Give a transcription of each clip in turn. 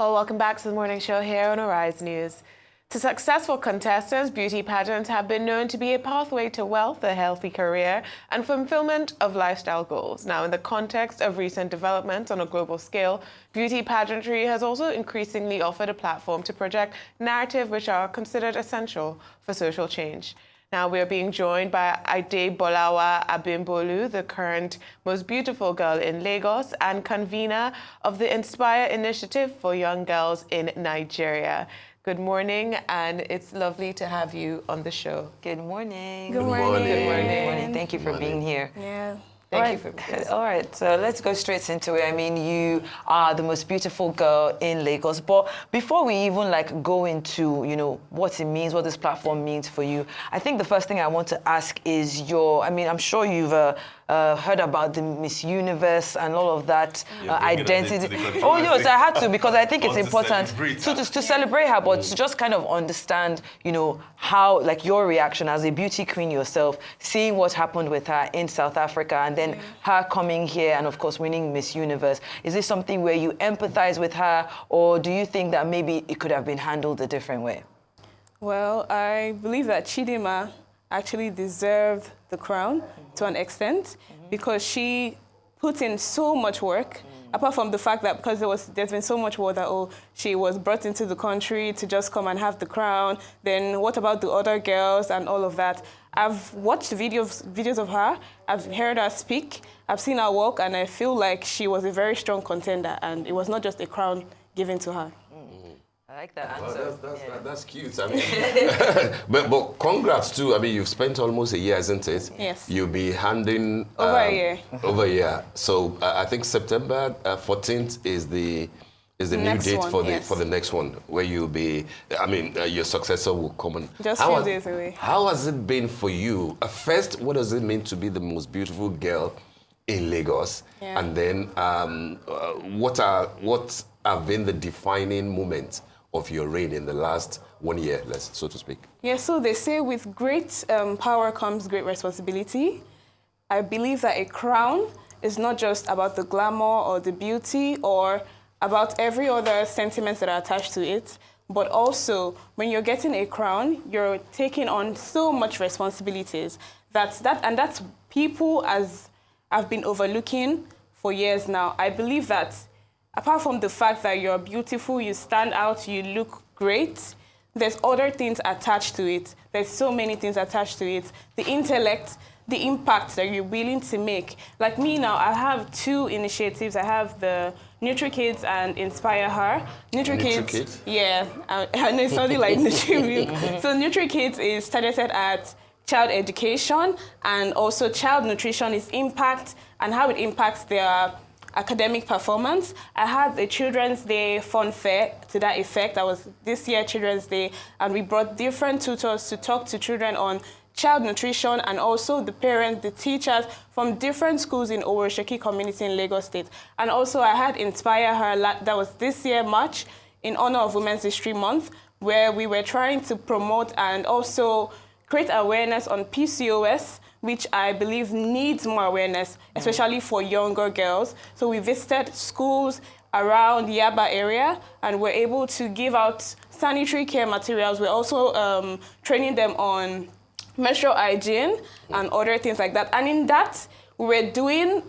Well, welcome back to the morning show here on Arise News. To successful contestants, beauty pageants have been known to be a pathway to wealth, a healthy career, and fulfillment of lifestyle goals. Now, in the context of recent developments on a global scale, beauty pageantry has also increasingly offered a platform to project narratives which are considered essential for social change. Now, we are being joined by Adebolawa Abimbolu, the current most beautiful girl in Lagos and convener of the Inspire Initiative for Young Girls in Nigeria. Good morning, and it's lovely to have you on the show. Good morning. Good morning. Good morning. Thank you for being here. Yeah. Thank you for being here. All right, so let's go straight into it. I mean, you are the most beautiful girl in Lagos. But before we even go into, what it means, what this platform means for you, I think the first thing I want to ask is I'm sure you've heard about the Miss Universe and all of that identity. Oh, yes, I had to, because I think it's important to celebrate her, but to just kind of understand, how, your reaction as a beauty queen yourself, seeing what happened with her in South Africa, and then her coming here and, of course, winning Miss Universe. Is this something where you empathize with her, or do you think that maybe it could have been handled a different way? Well, I believe that Chidinma actually deserved the crown to an extent because she put in so much work, apart from the fact that because there's been so much war that, she was brought into the country to just come and have the crown. Then what about the other girls and all of that? I've watched videos of her, I've heard her speak, I've seen her walk, and I feel like she was a very strong contender, and it was not just a crown given to her. I like that answer. Well, that's cute. I mean, but congrats too. I mean, you've spent almost a year, isn't it? Yes. You'll be handing over a year. Over a year. So I think September 14th is the new date for the next one, where you'll be. I mean, your successor will come on. Just a few days away. How has it been for you? First, what does it mean to be the most beautiful girl in Lagos? Yeah. And then, what have been the defining moments of your reign in the last 1 year, so to speak? Yeah, so they say with great power comes great responsibility. I believe that a crown is not just about the glamour or the beauty or about every other sentiments that are attached to it, but also when you're getting a crown, you're taking on so much responsibilities. That's people have been overlooking for years now. I believe that apart from the fact that you're beautiful, you stand out, you look great, there's other things attached to it. There's so many things attached to it. The intellect, the impact that you're willing to make. Like me now, I have two initiatives. I have the NutriKids and Inspire Her. NutriKids? Yeah, I know it's something like NutriMilk. So NutriKids is targeted at child education, and also child nutrition is impact and how it impacts their academic performance. I had a Children's Day fun fair to that effect. That was this year Children's Day, and we brought different tutors to talk to children on child nutrition, and also the parents, the teachers from different schools in Oworoshoki community in Lagos State. And also I had Inspire Her, that was this year March, in honor of Women's History Month, where we were trying to promote and also create awareness on PCOS, which I believe needs more awareness, especially for younger girls. So we visited schools around Yaba area, and we're able to give out sanitary care materials. We're also training them on menstrual hygiene and other things like that. And in that, we were doing,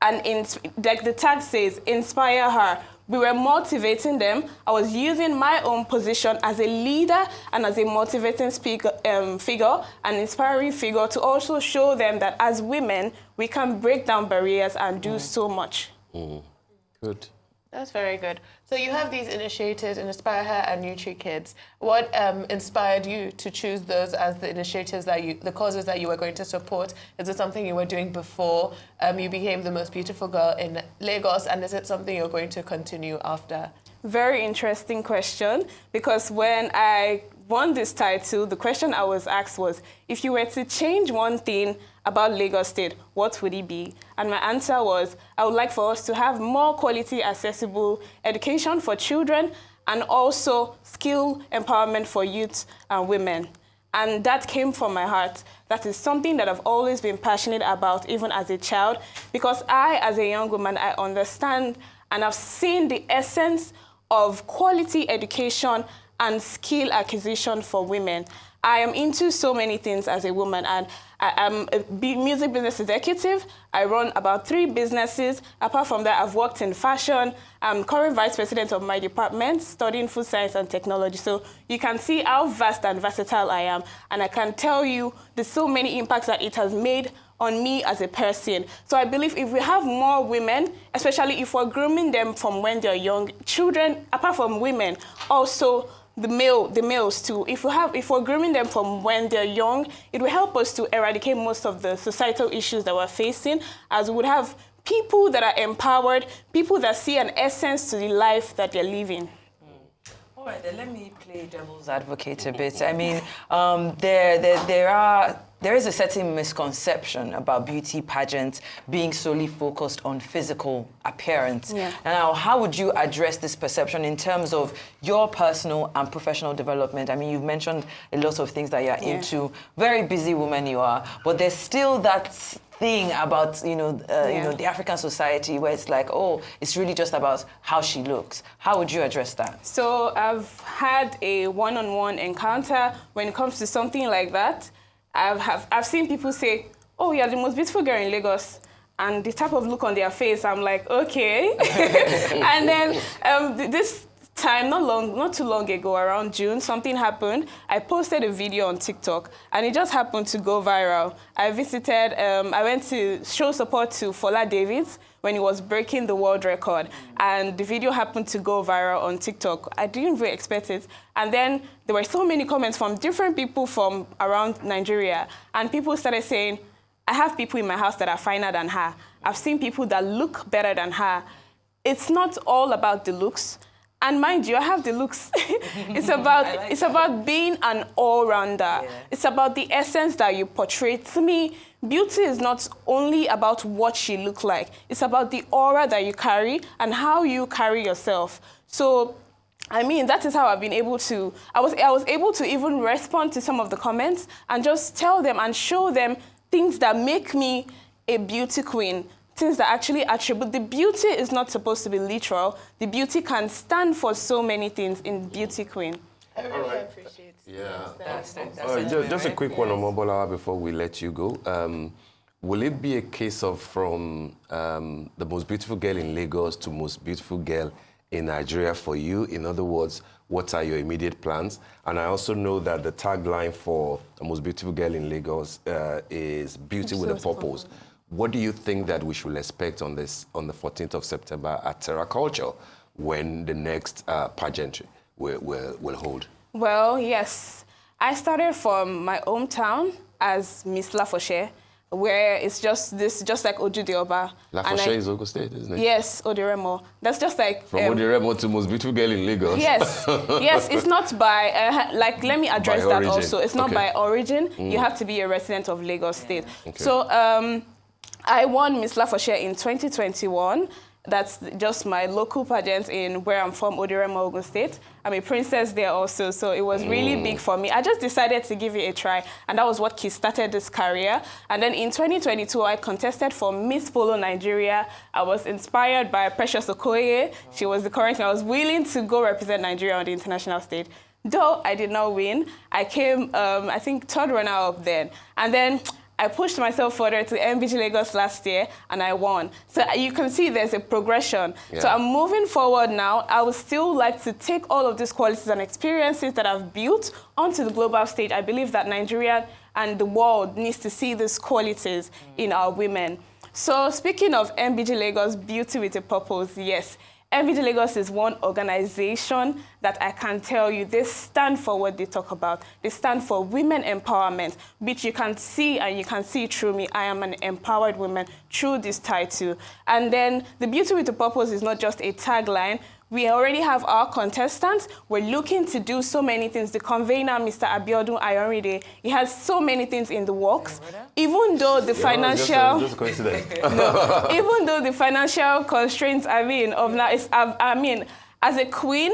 like the tag says, Inspire Her. We were motivating them. I was using my own position as a leader and as a motivating figure, an inspiring figure, to also show them that as women, we can break down barriers and do so much. Good. That's very good. So you have these initiatives, Inspire Her and NutriKids. What inspired you to choose those as the initiatives the causes that you were going to support? Is it something you were doing before you became the most beautiful girl in Lagos, and is it something you're going to continue after? Very interesting question, because when I won this title, the question I was asked was, if you were to change one thing about Lagos State, what would it be? And my answer was, I would like for us to have more quality, accessible education for children, and also skill empowerment for youth and women. And that came from my heart. That is something that I've always been passionate about, even as a child, because I, as a young woman, I understand and I've seen the essence of quality education and skill acquisition for women. I am into so many things as a woman, and I'm a music business executive. I run about 3 businesses. Apart from that, I've worked in fashion. I'm current vice president of my department, studying food science and technology. So you can see how vast and versatile I am. And I can tell you there's so many impacts that it has made on me as a person. So I believe if we have more women, especially if we're grooming them from when they're young, children, apart from women, also the males too. If we're grooming them from when they're young, it will help us to eradicate most of the societal issues that we're facing, as we would have people that are empowered, people that see an essence to the life that they're living. All right, then let me play devil's advocate a bit. I mean, there is a certain misconception about beauty pageants being solely focused on physical appearance. Yeah. Now, how would you address this perception in terms of your personal and professional development? I mean, you've mentioned a lot of things that you're into. Very busy woman you are, but there's still that thing about the African society where it's like, oh, it's really just about how she looks. How would you address that? So I've had a one-on-one encounter when it comes to something like that. I've seen people say, oh, you're the most beautiful girl in Lagos. And the type of look on their face, I'm like, okay. And then this time, not too long ago, around June, something happened. I posted a video on TikTok, and it just happened to go viral. I went to show support to Fola Davids when he was breaking the world record, and the video happened to go viral on TikTok. I didn't really expect it. And then there were so many comments from different people from around Nigeria, and people started saying, I have people in my house that are finer than her. I've seen people that look better than her. It's not all about the looks. And mind you, I have the looks. It's about being an all-rounder. Yeah. It's about the essence that you portray. To me, beauty is not only about what you look like. It's about the aura that you carry and how you carry yourself. So, I mean, that is how I've been able to, I was able to even respond to some of the comments and just tell them and show them things that make me a beauty queen. Things that actually attribute. The beauty is not supposed to be literal. The beauty can stand for so many things in Beauty Queen. I really appreciate it. Yeah. That's just a quick one on Adebolawa before we let you go. Will it be a case of from the most beautiful girl in Lagos to most beautiful girl in Nigeria for you? In other words, what are your immediate plans? And I also know that the tagline for the most beautiful girl in Lagos is beauty with a purpose. What do you think that we should expect on the 14th of September at Terra Culture when the next pageant will hold? Well, yes. I started from my hometown as Miss Lafoshe, where it's just like Ojude-Oba. Lafoshe is Ogun State, isn't it? Yes, Odiremo. That's just like... From Odiremo to most beautiful girl in Lagos. Yes, yes, it's not by, let me address that origin. Also. It's not by origin. You have to be a resident of Lagos State. Okay. So, I won Miss Lafoshe in 2021. That's just my local pageant in where I'm from, Odiremo, Ogun State. I'm a princess there also, so it was really big for me. I just decided to give it a try, and that was what kickstarted this career. And then in 2022, I contested for Miss Polo Nigeria. I was inspired by Precious Okoye. She was the current, I was willing to go represent Nigeria on the international stage. Though I did not win, I came, I think, third runner-up then. And then I pushed myself further to MBG Lagos last year, and I won. So you can see there's a progression. Yeah. So I'm moving forward now. I would still like to take all of these qualities and experiences that I've built onto the global stage. I believe that Nigeria and the world needs to see these qualities in our women. So speaking of MBG Lagos, Beauty with a Purpose, yes. MBG Lagos is one organization that I can tell you, they stand for what they talk about. They stand for women empowerment, which you can see, and you can see through me. I am an empowered woman through this title. And then the Beauty with a Purpose is not just a tagline. We already have our contestants. We're looking to do so many things. The convener, Mr. Abiodun Ayoride, he has so many things in the works. Even though the financial... Just a coincidence. No, even though the financial constraints, as a queen,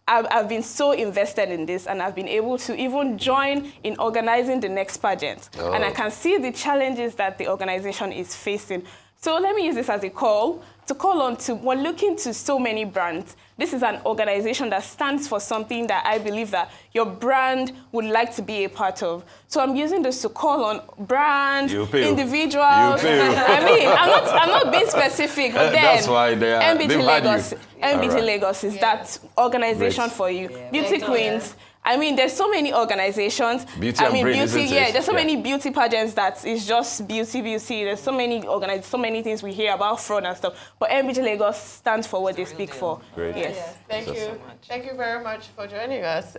I've been so invested in this, and I've been able to even join in organizing the next pageant. And I can see the challenges that the organization is facing. So let me use this as a call on to, we're looking to so many brands. This is an organization that stands for something that I believe that your brand would like to be a part of. So I'm using this to call on brands, individuals. I mean, I'm not being specific, but then that's why they are. MBT Lagos is that organization for you. Beauty Queens. I mean, there's so many organizations. There's so many beauty pageants that is just beauty. There's so many things we hear about fraud and stuff. But MBT Lagos stands for what they speak for. Great. Yes. Thank you. Thank you very much for joining us.